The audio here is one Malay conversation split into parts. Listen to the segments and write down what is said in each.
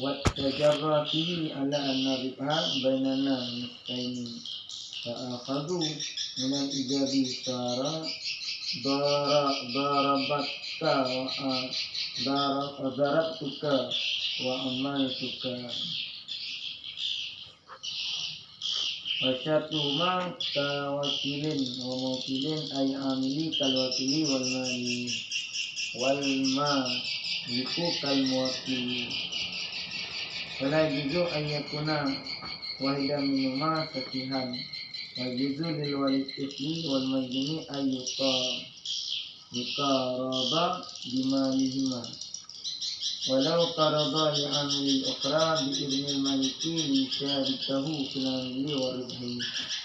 وَتَجَرَّى فِيهِ عَلَى أَنَّ الرِّبْحَ بَيْنَنَا نِصْفَيْنِ فَأَخَذُوا مِنَ الْإِجَابِ صَارَ ضَرَبْتُكَ وَأَمَّلْتُكَ وَشَرْطُهُمَا كَوَكِيلٍ وَمُوكِلٍ أي عاملي كالوكيل والمالك كالموكل ولا يجوز أن يكون واحدا منهما صحيحا ويجوز للطفل والمجنون أن يقارضا بمالهما ولو قرضا لعامل الأخرى بإذن المالك ليشاركه في العمل والربح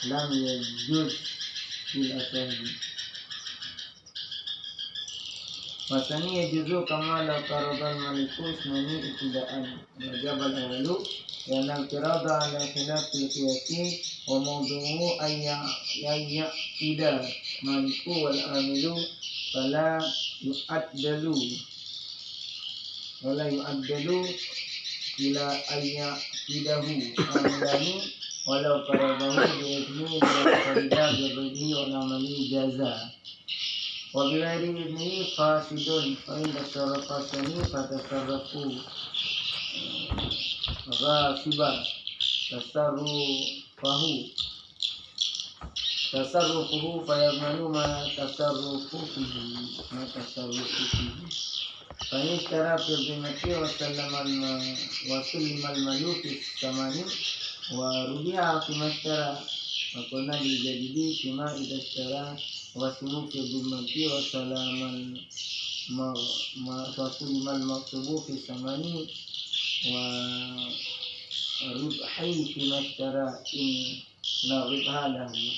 لم يجوز في الأصح. Wasani yajuzu kama la qarada al-maliku isnani ibtida'an wajib al-awwalu yana al-qirada ala khilaf al-qiyasi wa mawdu'u ayya ida maliku wal amilu fala yu'addalu ila ayya idahu amilani walau qaradahu bi'izni wa qarida bi wa amali jaza wa bi'ari idni fasidun fa in tasarrafasani fatasarrafu ghasiba tasarrufuhu fayamanu ma tasarrufu fihi fa in ishtara fi dhimati wa sallama al-malu fi samani wa rubi'a fi mashtara wa qulna li jadidi fima idha ishtara wasimu fi dhimati wa salaman wasulimal maktubu fi samani wa ribhi fi mashtara in la ribha lahu.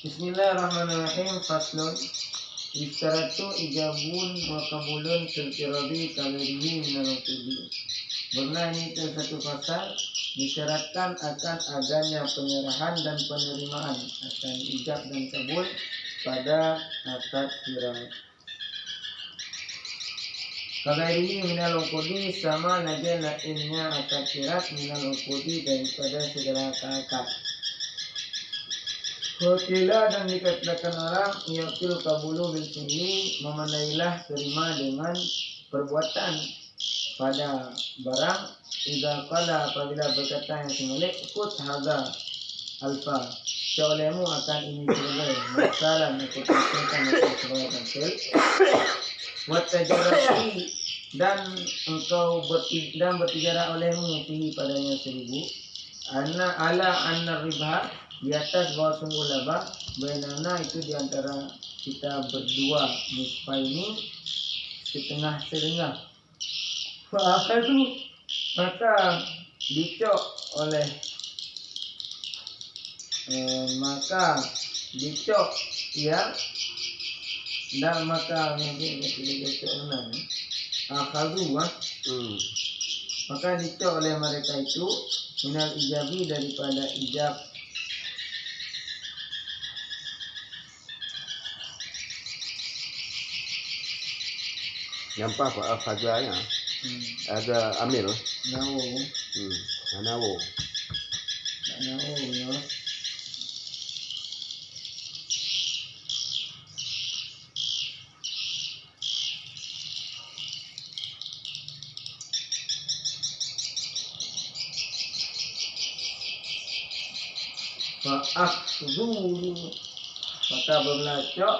Bismillahirrahmanirrahim. Faslun istaratu ijabun wa qabulun fil qiradi kalirihi minal uqudi. Berkenaan ini satu pasal disyaratkan akan adanya penyerahan dan penerimaan akan ijab dan kabul pada akad qirad. Kalirihi minal uqudi sama naja lainnya akad qirad minal uqudi daripada segala akad. Wakila dan dikatakan orang yakil kabulu bil fi'li memanailah terima dengan perbuatan pada barang idza qala apabila berkata yang semilik ikut hadza alfa olehmu akan ini selesai masalah ikut tentang sebagai pensil wa tajarati dan engkau bertijarah olehmu fihi padanya 1000 anna riba di atas bahwa sungguh laba benana itu diantara kita berdua nisfa ini setengah fa'akhadu maka dicok ya dan maka akhadu maka dicok oleh mereka itu minal ijabi daripada ijab. Nampak Pak Fajranya ada amil nawo ya fa'akhdhu maka berlacak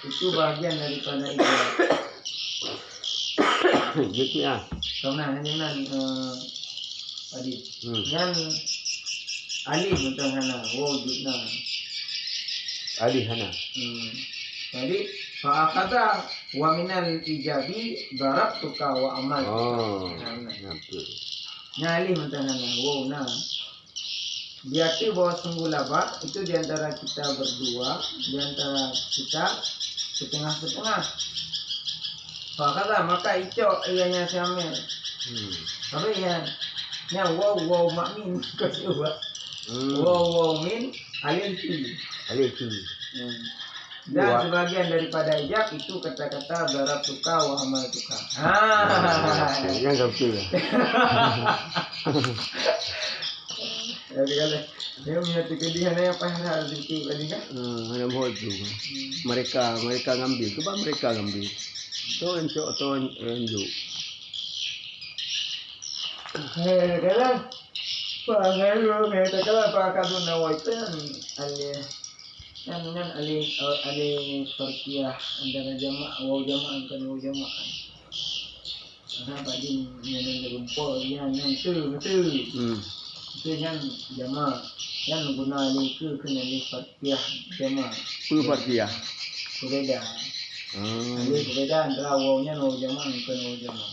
itu bagian daripada ijab. Gitu ya. Karena hanya tadi yang alif untuk hana wujudna alif hana. Jadi fa'akada wa minal ijabi darabtuka wa amal. Betul. Alif untuk hana wuna. Berarti bahwa sungguh laba itu diantara kita berdua, diantara kita setengah-setengah. Fakata maka itu ianya siamel. Tapi ya wow makmin kedua. Wow min alil fi. Dan sebagian daripada ijab itu kata-kata darab tuka wa amal tuka. Yang kau betul. Jadi kalau dia punya kedihan yang apa harus dikit tadi kan? Hanya mohon tu. Mereka ngambil. Cuba mereka ngambil. Tu enjuk. Kalau pengaruh mereka kalau pakai tu nawai tu kan ali farqiyah antara jamaah wa jamaah kan wa jamaah. Ada badin yang rumput yang tu. Itu yang jamaah yang guna ali ke kena ali farqiyah jamaah. Farqiyah. Berbeza. Ali berbeza antara wa-nya wa jamaah kan wa jamaah.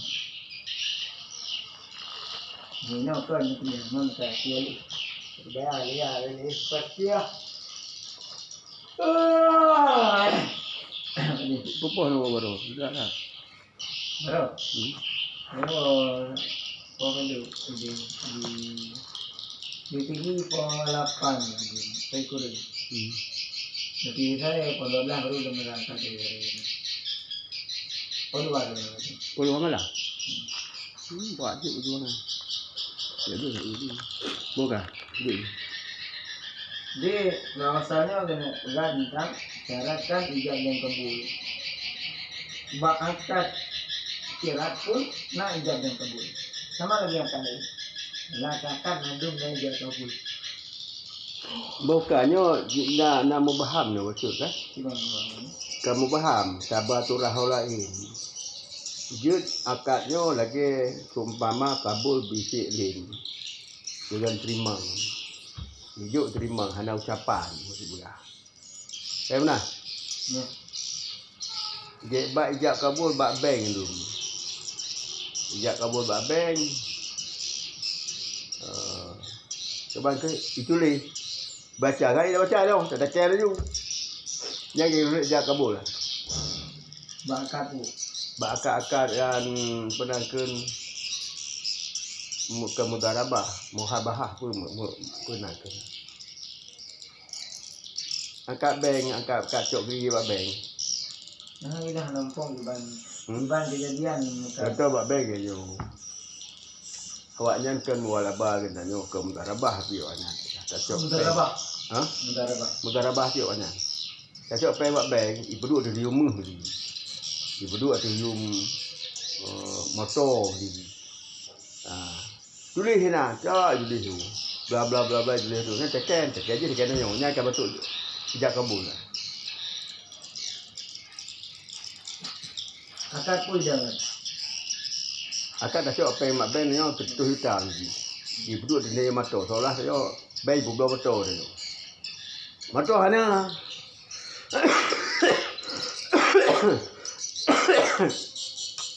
Ini kan dia mana sekali. Berbeza ali farqiyah. Pupuk nama baru. Sudah lah. Baru. Oh, dulu di tinggi pengalapan saya kurang. Jadi saya kalau dah baru dah merangkak dari. Kalau baru. Kalau mana lah? Buat je betul mana? Jadi. Bukan. Jadi bahasanya gantang syaratkan ijab dan kabul. Akad syarat pun nak ijab dan kabul. Sama lagi yang tadi. Lakakan nandung dan ijab kabul. Bukannya nak mubaham ni betul kan? Gimana? Kamu faham tabatul lain. Jud akadnya lagi seumpama kabul bisik lin. Jangan terima. Hijuk terima hanya ucapan maksud budak. Saya benar? Ya. Dia bak ijab kabul bak bank dulu. Ijab kabul bak bank. Coba ke ditulis. Baca kan dia baca dong, tak ada care dulu. Yang dia ijab kabul lah. Bak kabul. Bak akad yang penangkan kemudarabah, muhabahah pun nak. Angkat bank, angkat cok pergi buat bank. Nah, ini dah nampung ban kejadian. Kata buat bank je. Awaknya kan mualabah kan tanya ke mudarabah dia awaknya. Mudarabah. Ha? Mudarabah dia awaknya. Cok bank buat bank, ibu duk ada di rumah ni. Ibu duk ada di motor ni. Tulis nak, cak tulis tu. Bla bla bla bla tulis tu. Kan tekan je tekan nya akan betul ijab kabul lah. Akad pun jangan. Akad dah cak apa mak ben nya betul hitam ni. Ibu duduk di motor seolah saya ben ibu bawa motor dia. Motor hana.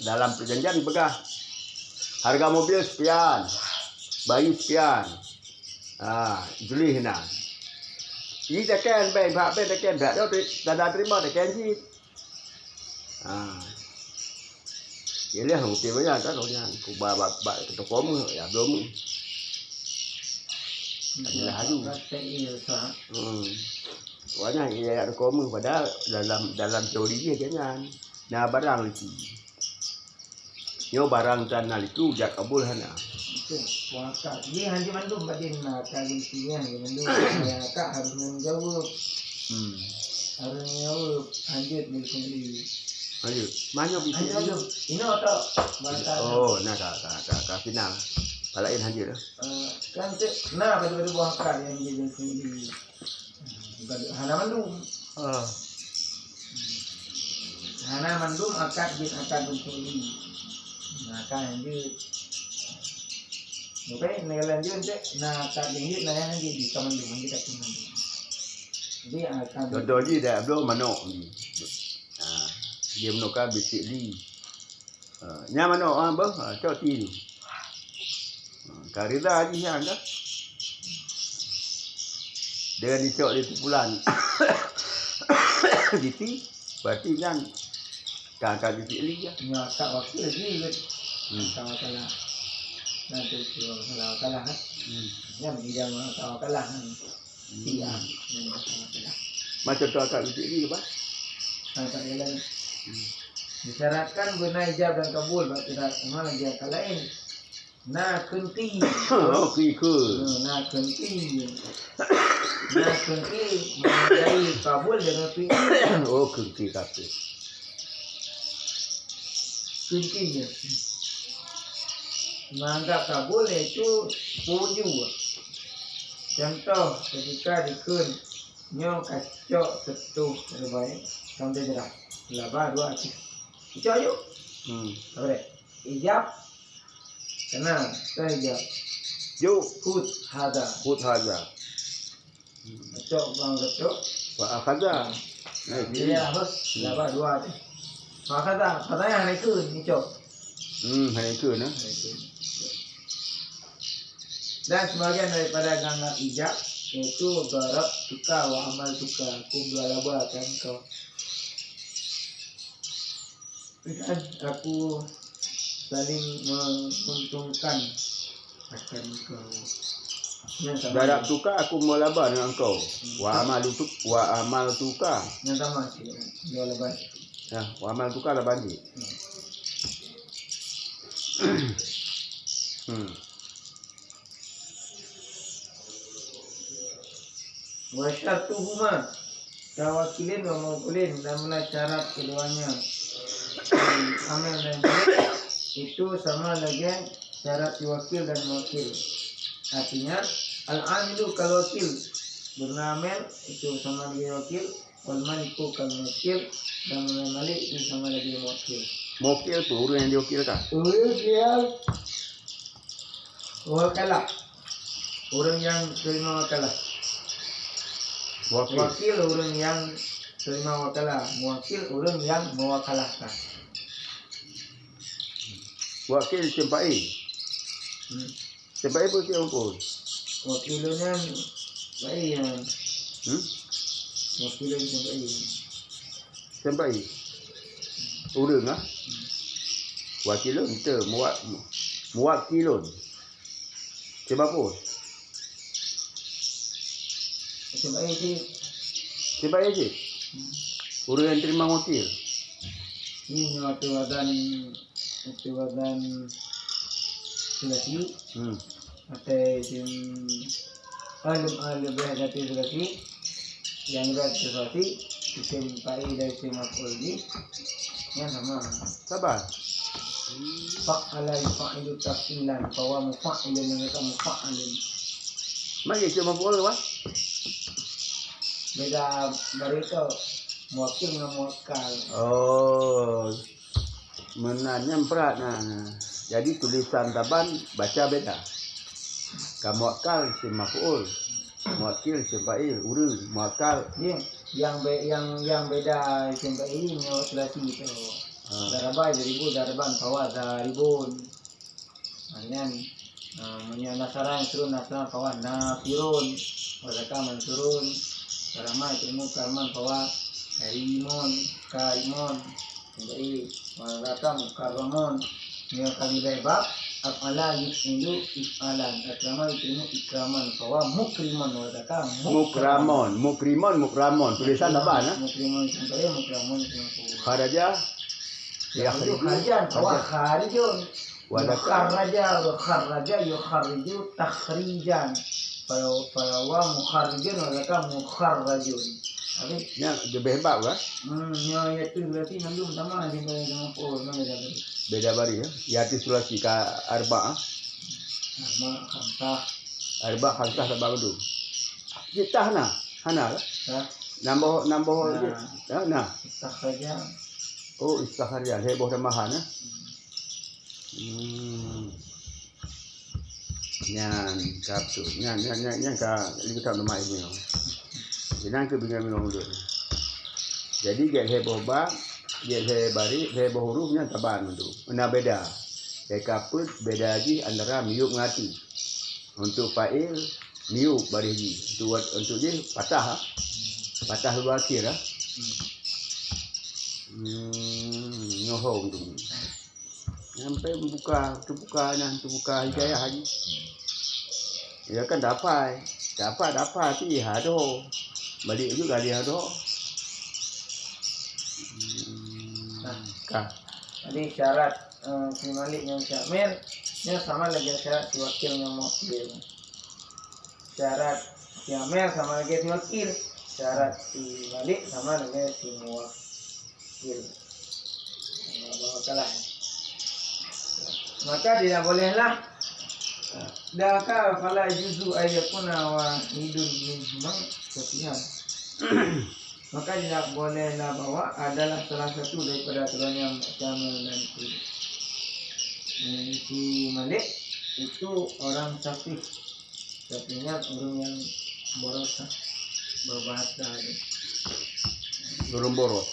Dalam perjanjian begah. Harga mobil sekian. Bayi sekian. Julie nak. Ini tekan bank, bank tekan bank dia dah terima tekan je. Ialah rupiah banyak kan orang ku bak kita kom ya belum. Adalah hadu. Banyak ia ada kom padahal dalam teori dia jangan. Nah barang itu. Yo barang tanah itu jak kabul hana. Itu wakak. Dia hanya mandum badin kali sinya mandum. Ya kak harus menjawab. Harus menjawab lanjut ni sendiri. Lanjut. Mana bisa? Lanjut. Ini atau bahasa. Oh, nah ka final. Palain lanjut dah. Kan nah baju buah akar yang dia sendiri. Hana mandum. Hana mandum akad bin akad sendiri. Nah kan lanjut. Oke, lanjut cek. Nah akad lanjut nah yang di kamandum kita tinggal. Jadi akan. Contoh je dah belum manok ni. Dia menukar bisik li. Nya manok apa? Cok ti tu. Karida je yang dah. Dia dicok dia pukulan. Diti berarti kan kakak bisik li ya. Ya tak waktu lagi sama kalah. Nanti kalau kalah kan. Yang dia mau kalah kan. Iya. Macam tu kakak bisik li apa? tak jalan. Disyaratkan guna ijab dan kabul tidak sama lagi yang lain. Na kunti. Oh, ke. Na kunti. Na kunti mengenai kabul dengan pi. Oh, kunti kata. Kuntinya. Menganggap kabul itu puju. Contoh ketika dikun nyo kacok setuh terbaik sampai jerah. Laba dua aja. Ijab yuk. Apa deh? Ijab. Kenal, kita hijab. Yuk. Hud hada. Kacok bang kacok. Wa akhadha. Jadi harus laba dua aja. Maka katanya hari itu ni cok. Hari itu nah. Dan sebagian daripada gangga ijab yaitu garab suka wa amal suka kubla laba kan kau. Dan aku saling menguntungkan akan kau. Garap tukar aku mau laba dengan kau. Wa amal tukar. Yang sama sih. Dua laba. Ya, wa amal tukar lah banjir. Wa syartuhuma tawakilin wa mawkulin dan syarat keduanya amal dan baik itu sama lagi syarat wakil dan wakil. Artinya al-amilu kal wakil bernamel itu sama lagi wakil, wal maliku kal wakil dan malik itu sama lagi wakil. Wakil tu orang yang diwakilkan. Wakalah orang yang terima wakalah. Wakil orang yang terima wakalah, wakil orang yang mewakalahkan. Wakil sempai. Sempai pun siapa pun. Wakilnya baik ya. Wakilnya sempai. Sempai. Orang ah. Wakilun tu muwakilun. Sebab apa? Sempai sih. Sempai aja. Orang yang terima wakil. Ini waktu wadan selasi. Atau sim alim berhati selasi. Yang berhati selasi. Sim pai dari sim apolgi. Yang sama. Sabar. Fa'ala fa'ilu tafilan. Bahwa mufa'ilun mereka mufa'ilun. Mari cuma boleh wah. Beda baru itu mewakil dengan mewakal. Oh, menyemprat nah. Jadi tulisan taban baca beda. Kamu akal si maf'ul, mewakil si fa'il, urus mewakal. Yang beda si fa'il mewakilasi itu. Darabai daraban fawa daribun. Manyan nasara surun nasara fawa nafirun. Wadaka mansurun. Karama itu karman fawa karimon. Jadi wadaka mukarramon. Yang kami bebab afala yufilu ifalan. Akrama itu ikraman fawa mukriman wadaka mukramon tulisan apa nah? Mukriman sampai mukramon Kharaja ya kharijan fawa kharijun. Kharraja yukharriju takhrijan. Fawa mukharrijun wadaka mukharrajun. Ya, dia bebab kan? Ya itu berarti nanti sama dengan pol mana beda bari ya. Yati sulasi ka arba. Arba khamsah sabab tu. Kita hana. Nambah nah. Istakhaja. Oh, istakhaja heboh tamahan Nyan kapsu. Nyan ka kita nama ini. Jangan kebingungan minum dulu. Jadi get heboh ba, get bari, heboh hurufnya taban tu. Mana beda? Kayak kaput beda lagi antara miuk ngati. Untuk fa'il miuk bari lagi. Untuk dia patah dua akhir ah. Nyohong tu. Sampai buka hidayah lagi. Ya kan dapat sih hado. Balik juga dia tu. Kah. Jadi syarat si Malik yang Syamilnya sama lagi syarat si wakilnya Mukil. Syarat si Amir sama lagi si wakil. Syarat si Malik sama lagi si Muwakil. Bawa kalah. Maka tidak bolehlah daka fala juzu ayakuna wa hidun minhum kefihan. Maka tidak bolehlah bahwa adalah salah satu daripada keduanya Syamil dan si Malik itu orang safih. Safihnya orang yang boros, berbahasa. Orang boros.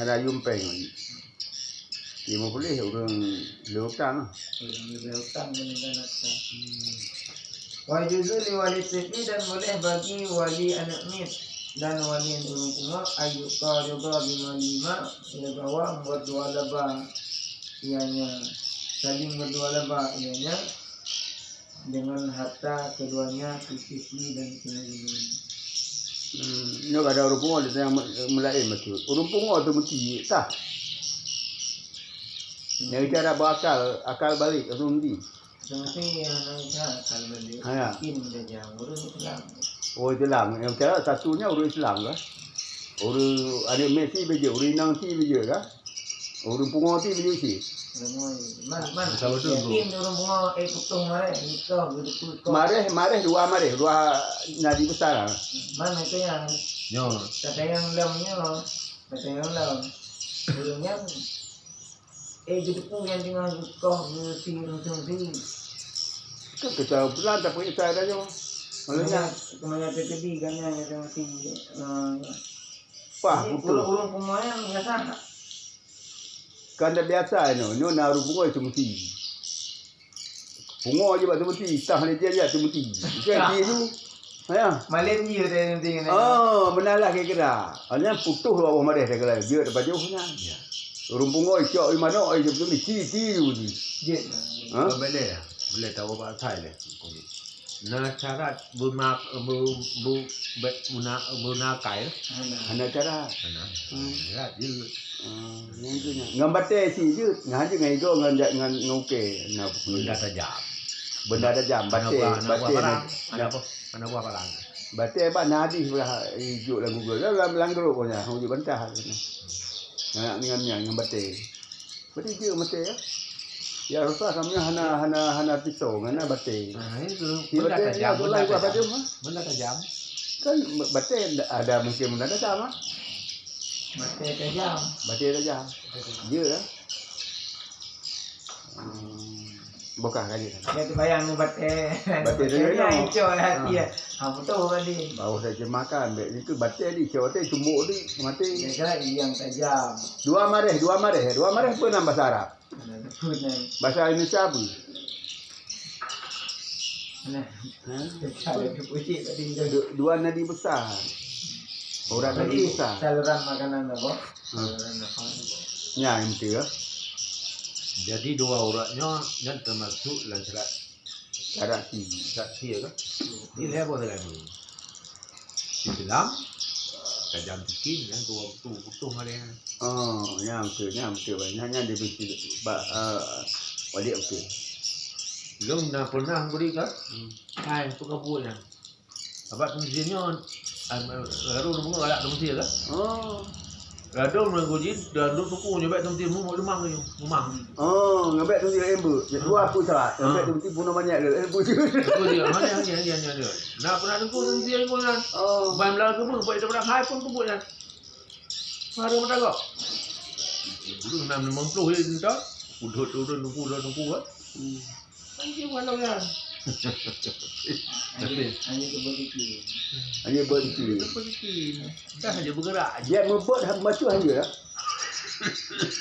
Ada yumpeng. Dia mau boleh orang leutang. Leutang dengan wajuzu li wali sifri dan boleh bagi wali anak mit dan wali yang urung kumah ayu qariba bima lima ia bawa berdua laba ianya saling berdua laba ianya dengan harta keduanya sifri dan sinagini. Ini ada orang pungo dia yang melain betul. Orang pungo tu mesti tak. Yang cara akal balik orang di. Seperti yang nak akal balik. Ha. Ini dia jam urung Islam. Oh Islam. Yang cara satunya orang Islam lah. Orang ada Messi beje, orang Inang si beje lah. Orang pungo si beje si. Man, yakin orang bunga putung mareh nikah betul. Mareh dua nadi besar. Mana itu yang kata yang lamnya, kata yang lam. Burungnya gitu pun yang tinggal kau berting. Kita bulan tak punya saya dah Maksudnya kemana terjadi kan yang masih wah betul. Burung pemain biasa. Kan dah biasa ni naruh bunga itu mesti. Bunga je tu mesti, tah ni dia tu mesti. Kan dia tu. Ya. Malam dia ada nanti kan. Oh, benarlah kira-kira. Hanya putus bawah mareh dia kala. Dia dapat jauhnya. Ya. Orang bunga ikak di mana ai betul ni ti tu. Dia. Ha? Boleh tahu apa Thai le. Nah syarat buna kai. Hana cara. Ya dia. Yang tu nya. Ngambate si je. Ngaji ngai go ngan ngoke. Na Benda tajam. Benda tajam bate. Anak buah parang. Bate ba nadi sudah hijau lagu go. Dalam langgeruk punya. Hang di bantah. Nak dengan bate. Bate je mate ya. Ya rasa kami hana pisau ngana bate. Nah itu Benda tajam. Benda tajam. Kan bate ada mungkin benda tajam ah. Mati tajam. Bate tajam. Dia lah. Bokah kali. Dia tu bayang ni bate. Bate dia yang hijau hati ya. Betul tadi. Baru saja makan. Itu bate ni, cewek tu cumuk ni mati. Dia kira yang tajam. Dua mareh pun nama bahasa Arab. Bahasa Indonesia apa? Nah, cara tu puji tadi. Dua nadi besar. Orang nadi besar. Saluran makanan apa? Saluran apa? Ya, itu ya. Jadi dua orangnya yang termasuk dalam syarat saksi ya kan? Ini apa lagi? Islam tajam sikit yang tua putus ada. Oh, ya betul. Hanya dia betul. Wajib betul. Belum dah pernah beri kan? Hai, tu kabut yang. Apa tujuannya? Lalu bunga galak tu mesti kan? Oh. Radom nak goji dan duk tuku nyebek tempat mu mau demang tu. Memang. Oh, ngabek tu dia ember. Dua apa salah? Ngabek tu mesti punya banyak dia. Ember tu. Aku dia mana dia. Nak pernah tengku tempat pun kan. Oh. Bahan belah ke pun buat daripada hai pun pun kan. Mari mata kau. Dulu 650 je dah. Udah tunggu kan. Anjing walau kan. Hanya kebetulan. Hanya berhenti. Dah saja bergerak. Dia membuat macam hanya lah.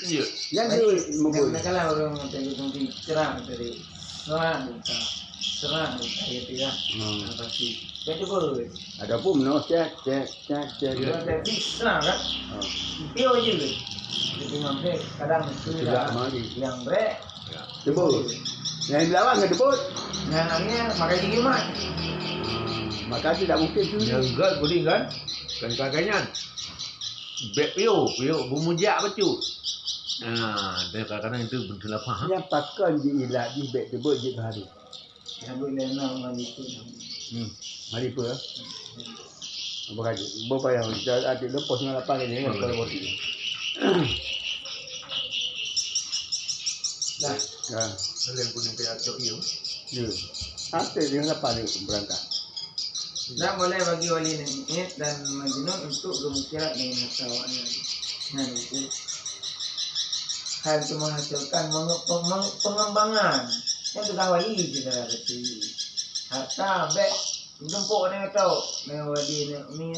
Ya. Yang dia membuat. Nak kalah orang tadi tu cerah dari serang dia tidak. Pasti. Dia cuba. Ada pun no cek. Dia tadi serang kan. Dia je. Jadi mampu kadang Tidak mari. yang break. Debut. Yang belawang ke debut. Yang lainnya makai gigi mat. Maka tidak mungkin tu. Yang enggak boleh kan? Kan kakaknya. Bek pio bumujak betul. Dan kadang-kadang itu betul apa? Yang pakai je ilat di beg tebut je hari. Habis lena mali tu. Mari apa? Apa kali? Berapa yang ada lepas dengan lapang ni kan kalau boti. Dah. Ha. Kalian kuning kayak cok you. Ya. Apa dia apa ni berangkat? Dan boleh bagi wali ni dan majnun untuk bermukyirat dengan hartawannya. Nah itu hal itu menghasilkan pengembangan. Yang tu wali kita kata. Harta bek jemput ni tahu dengan wali ni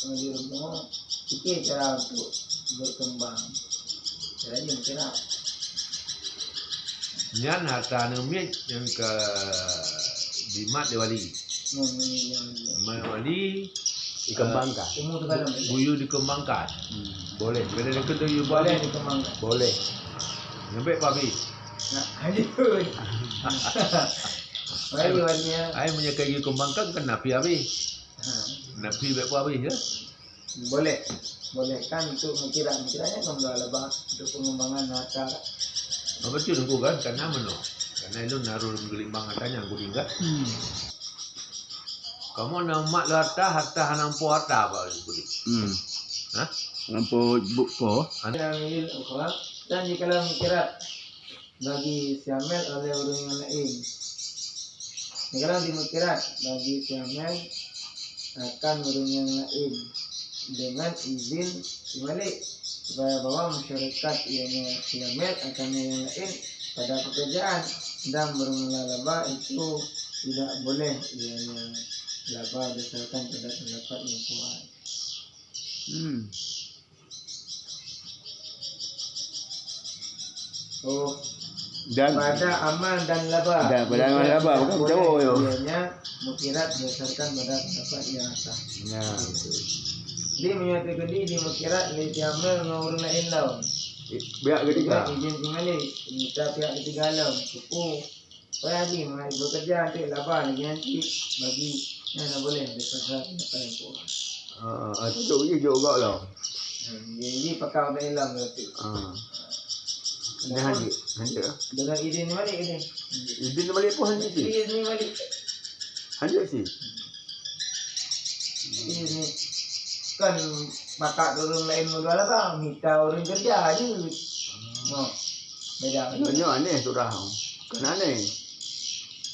wali rumah fikir cara untuk berkembang. Caranya mukyirat. Nyan harta numit yang ke dimat diwali. Wali Dikembangkan. Umur tu kalau buyu dikembangkan. Boleh. Bila dia kata you boleh boleh. dikembangkan. Boleh. Nyebek pabi. Nah, hancur. Wali-walinya. Ai menyakai you kembangkan kan napi abi. Napi bek pabi ya. Boleh. Boleh kan untuk mukyirat-mukyiratnya kembali lebah untuk pengembangan harta. Apa tu nunggu kan karena meno. Karena itu naruh gelimbang hartanya aku tinggal. Kamu nak harta hanampu harta apa itu? Hah? Lampu buku. Yang ini ukuran dan jikalau mukyirat bagi siamel oleh orang yang lain. Jikalau dimukyirat bagi siamel akan orang yang lain dengan izin si Malik supaya bahwa masyarakat yang siamel akan yang lain pada pekerjaan dan bermula-laba itu tidak boleh ianya laba berdasarkan pada pendapat yang kuat. Oh, Dan pada amal dan laba. Dan pada amal laba, bukan jauh yo. Ianya mukyirat berdasarkan pada pendapat yang sah. Nah, Dia menyatakan di mukyirat ni diamal dengan orang lain lawan. biar ketiga. Izin tinggali, minta pihak ketiga lawan. Kupu, supaya ni mai bekerja nanti laba nanti bagi yang boleh berdasarkan pendapat yang kuat. Itu je juga lah. Jadi pakai orang Islam berarti. Dia hanya Dengan izin Malik ini. izin balik pun hanya sih. Izin Malik. Hanya sih. Ini kan bakak orang lain modal bang, minta orang kerja aja. Oh, beda. Banyak aneh tu dah. Kan aneh.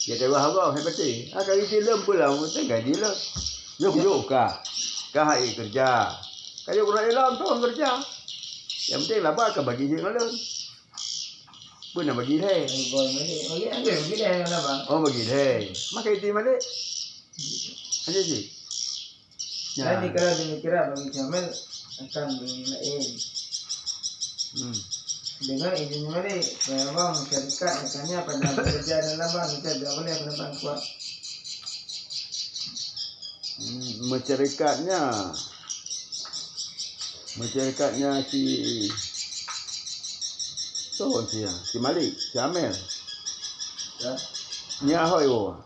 Dia tahu apa hebatnya. Kalau izin pula mesti gaji lah. Yuk kah? Kah hai kerja. Kalau orang Islam tu orang kerja. Yang penting lah bakal bagi je kalau. Pun nak bagi dia. Boy Malik, bagi dia lah bang. Oh bagi dia. Maka itu mana? Hanya sih. Jadi kalau dikira bagi Jamil akan lain. Dengan izin Malik, memang masyarakat akannya pada bekerja dalam bang kita tidak boleh pendapat kuat. Masyarakatnya si Malik, si Amel. Ya, Ni ahoy wo.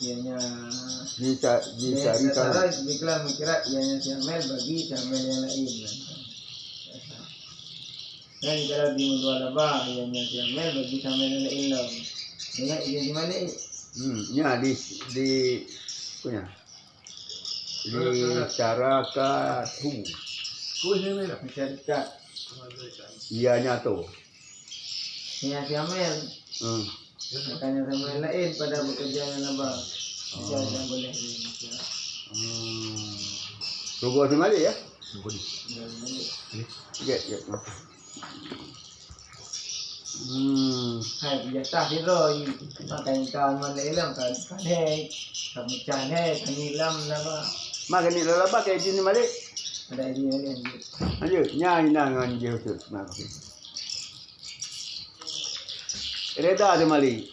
ianya Cari cara jika mengira ianya Jamil bagi Jamil yang lain. Dan kalau di dua laba ianya Jamil bagi Jamil yang lain lah. Dengan izin Malik. Ya di punya. Di cara tu. Masyarakat Ianya tu. ianya Jamil. Makanya sama yang lain pada bekerja dengan abang. Tidak boleh. Tunggu si Malik ya. Nunggu di. Ya. Hai biasa hero makanya kawan mana ilam kan hei kamu cahaya kan ilam laba Makan ni laba kayak si Malik. ada ini lain. Lanjut, nyanyi nangan je tu. Reda tu Malik.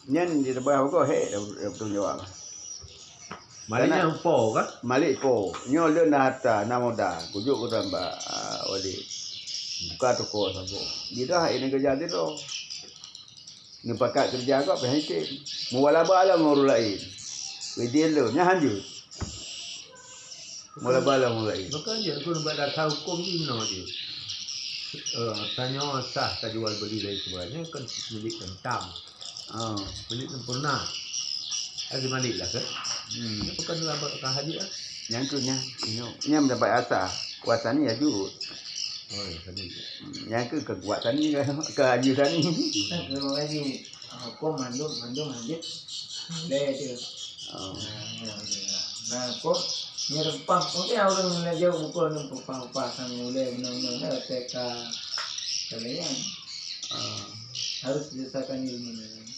Nyan di depan aku betul jawab. Maliknya empo kan? Malik po. Nyo le na hata na moda. Kujuk ko tamba wali. Buka toko sabo. Dia dah ini kerja dia tu. Ni pakat kerja kau apa heke. Muwala bala nguru lain. Wedil lu nya hanjut. Mula bala mulai. Bukan je aku nak dasar hukum ni mana dia. Tanya sah tak jual beli dari sebenarnya kan milik rentam. Oh. Milik sempurna. Ada malik lah kan? Ini bukan apa haji lah. Yang tu nya mendapat asah. Kuasa ni aju. Oh, ya, tadi. Yang kekuatan ni ke aju tani. Kalau lagi hukum mandum hadit le dia. Oh. Nah, kok nyerempah mungkin orang mulai jauh pukul numpang sang mulai benar-benar TK kalian harus diusahakan ilmu.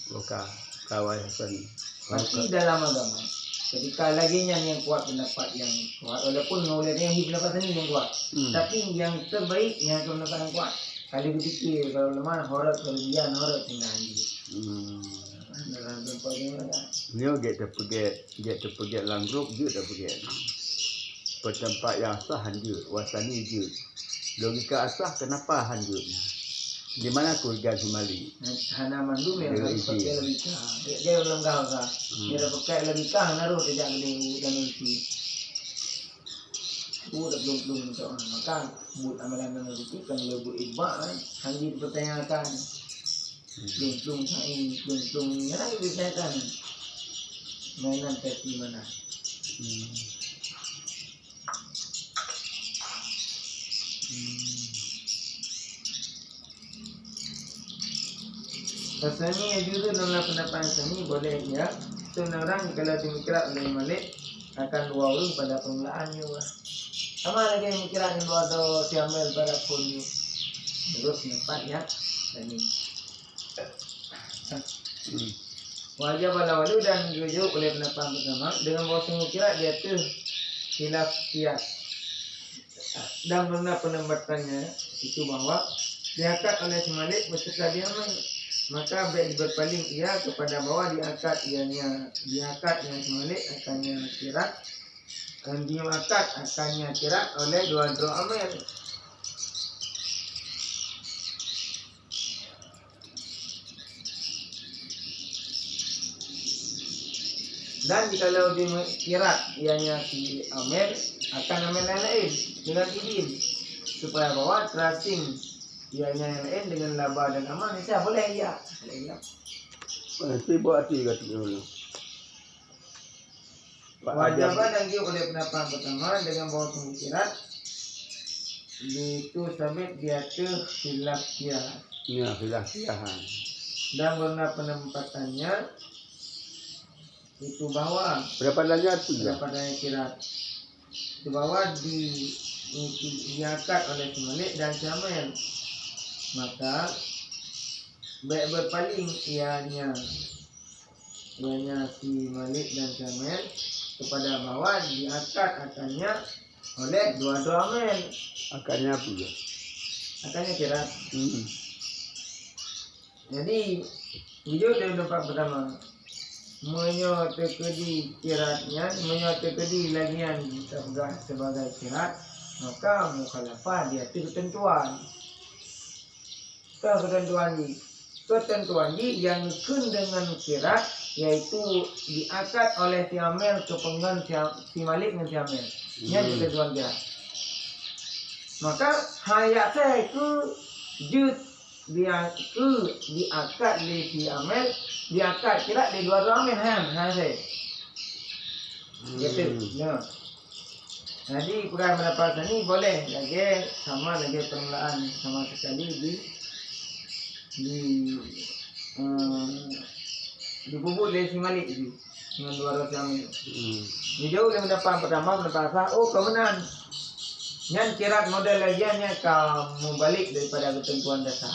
Buka kawai tadi. Pasti dalam agama. Ketika lagi yang kuat pendapat yang kuat, walaupun maulidnya pendapat ini yang kuat, tapi yang terbaik yang pendapat yang kuat. Kali berfikir kalau lemah horor kelebihan horor tinggal di. Dalam tempat ini ada. Ni get to forget lang group je dah forget. Tempat yang sah hanjut, wasani je. Logika asah kenapa hanjutnya? Di mana kurgan Somali? Hana mandum yang pakai logika. Dia belum tahu kah? Dia dah pakai logika naruh tidak boleh dan nanti. Udah belum tahu. Maka buat amalan dan logika kan lebih ibak kan. Hanjut pertanyakan. Belum saing ya ditanyakan. Mainan peti mana? Rasanya juga dalam pendapat seni boleh ya. Seorang kalau dimikirat oleh Malik akan dua orang pada permulaannya. Sama lagi yang mikirat dua atau siamel pada punyu. Terus pendapat ya. Seni. Wajib pada walu dan dirujuk oleh pendapat pertama dengan bahawa mikirat dia tu khilaf qiyas. Dan pendapatannya itu bahawa diangkat oleh si Malik berserta dia maka baik berpaling ia kepada bawah diangkat ianya diangkat yang semalik akannya kirat dan diangkat akannya kirat oleh dua amal. Dan jikalau dikirat ianya si amal akan amal lain dengan idin supaya bawah tracing ianya yang lain dengan laba dan amal ni saya boleh ya. Mesti buat hati kata dulu. Wajib dan dia oleh pendapat pertama dengan bahawa pemikiran itu sabit dia tu khilaf dia. Ya, khilaf diahan. Dan warna penempatannya itu bahwa Berapa lagi tu ya? pendapat kirat itu bahwa diangkat oleh Malik dan Syamil. Maka baik berpaling ianya si Malik dan Syamil kepada bawah diangkat akannya oleh dua-dua amal. Akarnya apa ya? Akannya kira. Jadi video dari tempat pertama menyokedi kiratnya, menyokedi lagian sebagai kirat, maka mukhalafah dia itu ketentuan. Ketentuan ini yang kun dengan kirat yaitu diangkat oleh si Amel ke penggan si Malik dengan si Amel. Yang ketentuan kirat. Maka hayat saya ke jut dia ke diangkat oleh si Amel, diangkat kirat di dua Amel hayat saya. Gitu. Ya. Jadi kurang mendapat ni boleh lagi sama lagi permulaan sama sekali dibubuk dari si Malik itu dengan 200 Amel. Dia jauh dia mendapat pertama mendapat asal kemenangan. Yang kirat model lagiannya kamu balik daripada ketentuan dasar.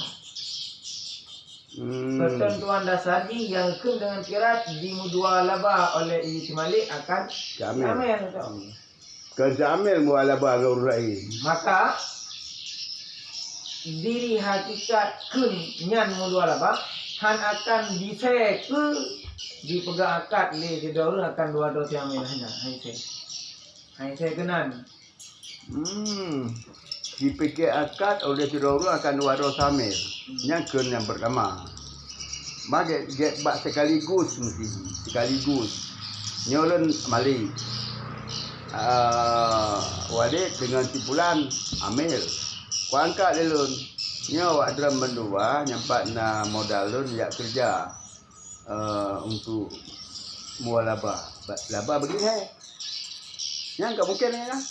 Ketentuan dasar ni yang kem dengan kirat dimudua laba oleh si Malik akan Amel. Kejamil muala baru rai. Maka diri hakikat kun nyan mudua laba han akan difek dipegang akad le di daun akan dua dosa yang lainnya. Hai saya kenan. Dipikir akad oleh Tidauru akan dua dosa mil. Yang kun yang pertama. Maka get bak sekaligus mesti sekaligus. Nyolen Malik. Walid dengan timbulan ambil. Kau angkat dia lun. Nya awak dalam berdua nyampak na modal lun ya kerja untuk mual laba. Laba begini. Yang tak mungkin ni lah.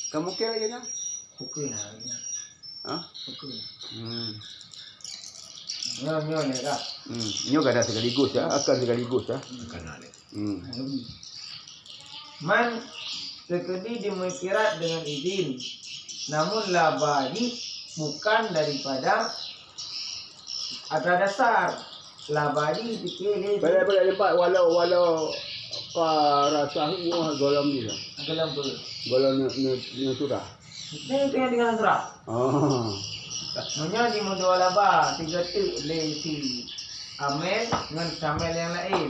Tak mungkin lagi lah. Pukul lah. Ha? Pukul. Hmm. Nyo ni kak. Nyo kan ada sekaligus ya, akan sekaligus ya. Kanan ni. Man sekedi dimikirat dengan izin. Namun laba ini bukan daripada atas dasar. Laba ini dipilih Pada tempat walau rasa golong ni lah. dalam ber. Golong ni sudah. Ini tu yang dengan surah. Oh. Nyonya di modal laba 3 tik le si Amel dengan Samel yang lain.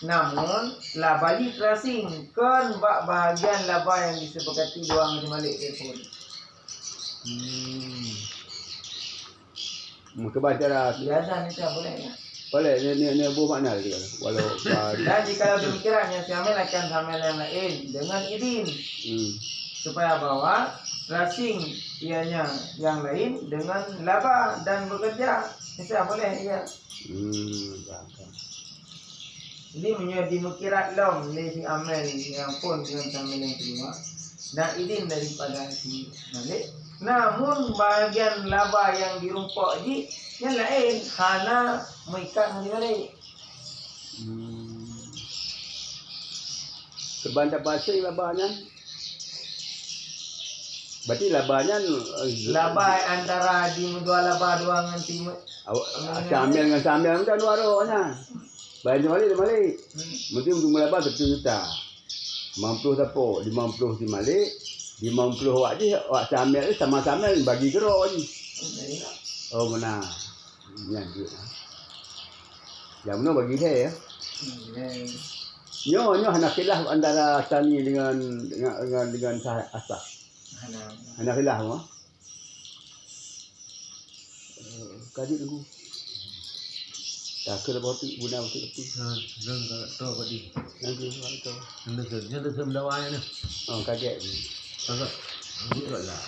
Namun laba ni terasing kan bahagian laba yang disepakati dua dengan Malik telefon. Muka baca dah. Biasa ni tak boleh ya. Boleh ni buah makna dia. Walau Dan jika demikiannya si Amel akan Samel yang lain dengan izin supaya bawa terasing ianya yang lain dengan laba dan bekerja. Bisa boleh ya. Ini menjadi mukirat lom oleh si Amel yang pun dengan Samel yang kedua dan izin daripada si Malik. Namun bahagian laba yang dirumpak ni yang lain hana mengikat dengan Malik. Sebanyak bahasa labanya. Berarti labanya Laba antara di dua laba dua dengan timur. Sambil dengan sambil macam luar rohnya. Bayar Malik. Mungkin untuk melaba 1 juta. 50 tapo, 50 di Malik, 50 awak je, awak sambil ni sama sambil bagi gerok je. Oh mana? Yang duit. Yang mana bagi saya ya? Nyo hanya khilaf antara Sani dengan Asah. Hanya khilaf mah. Kaji tunggu. Tak kira boti guna boti tepi. Reng kalau tu apa di? Nanti soal tu. Nya tu semdawanya ni. Oh kaget. Agak. Betul lah.